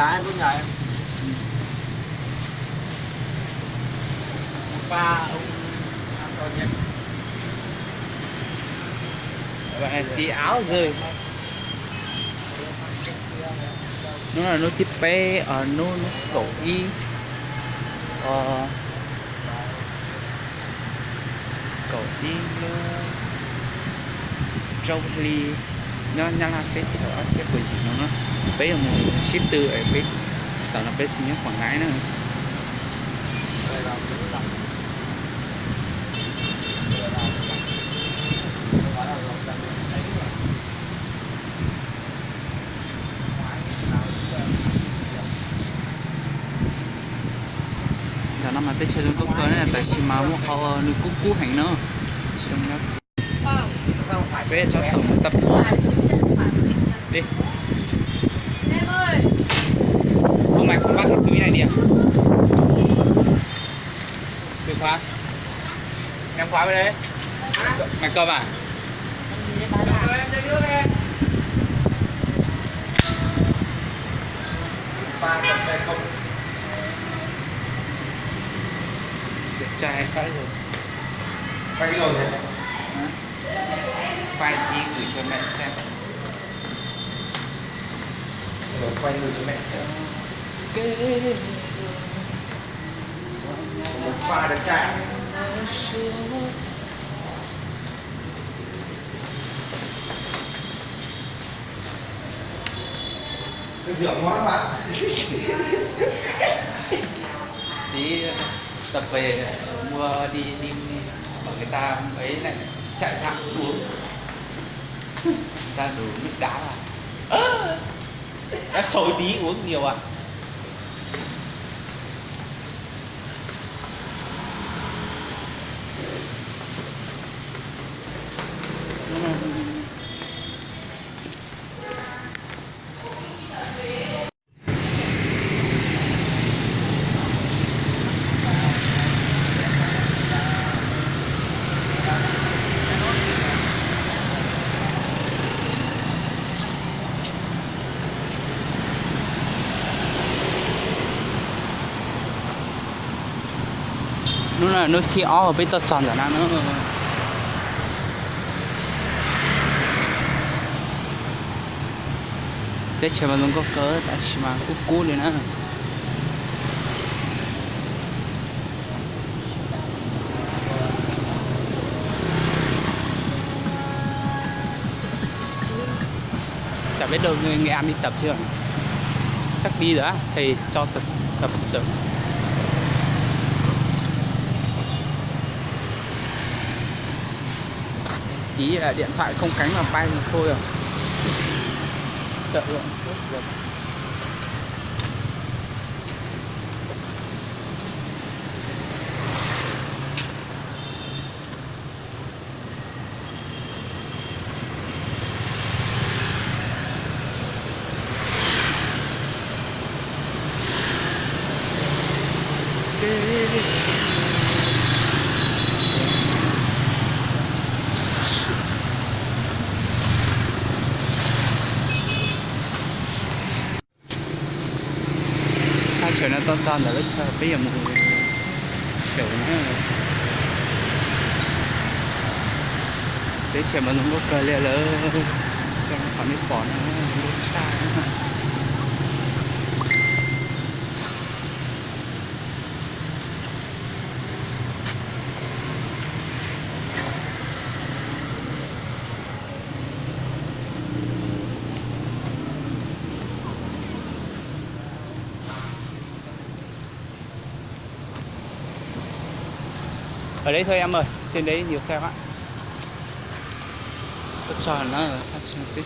đá có nhà em. Pha ông Anton nhé. Vậy tí áo rơi. Nó là nó tiếp bé ở nó cậu y cậu y nó trâu ly nó là cái chỉ đó cái quỷ gì nó bé là một ship từ ở bé tạo là bé sinh nhật Quảng Ngãi nữa. Giờ nó mà tới chơi có cơ này tại chỉ mà một nước cú hành nữa chỉ trong đó bé cho tổng tập đi. Em ơi, Hôm nay không bắt cái túi này đi à? Từ khóa. Em khóa vào đây. Mày cầm à? Pha cầm tay không. Đẹp trai phải rồi. Quay rồi này. Quay tí gửi cho mẹ xem. Rồi quay người cho mẹ xem. Một pha đẹp trai. Cái rượu ngon lắm bạn. Tí tập về mua đi ở người ta ấy lại chạy sang uống. Người ta đổ nước đá vào. Ép sôi tí uống nhiều à? Nó là nó khi ó ở bên tao tròn giả năng nữa. Thế chỉ mà nó có cỡ tại chỉ mà cú lên nữa. Chả biết đâu người Nghệ An đi tập chưa? Chắc đi rồi á, thầy cho tập sớm. Ý là điện thoại không cánh mà bay thì thôi rồi. Sợ luôn. Hai chuyện nó to tròn là bây giờ một kiểu đấy chuyện mà nó có cờ lệ lỡ cho nó khỏi nước bỏ nó xa nữa. Ở đây thôi em ơi, trên đấy nhiều xe quá. Tôi cho nó phát triển tí.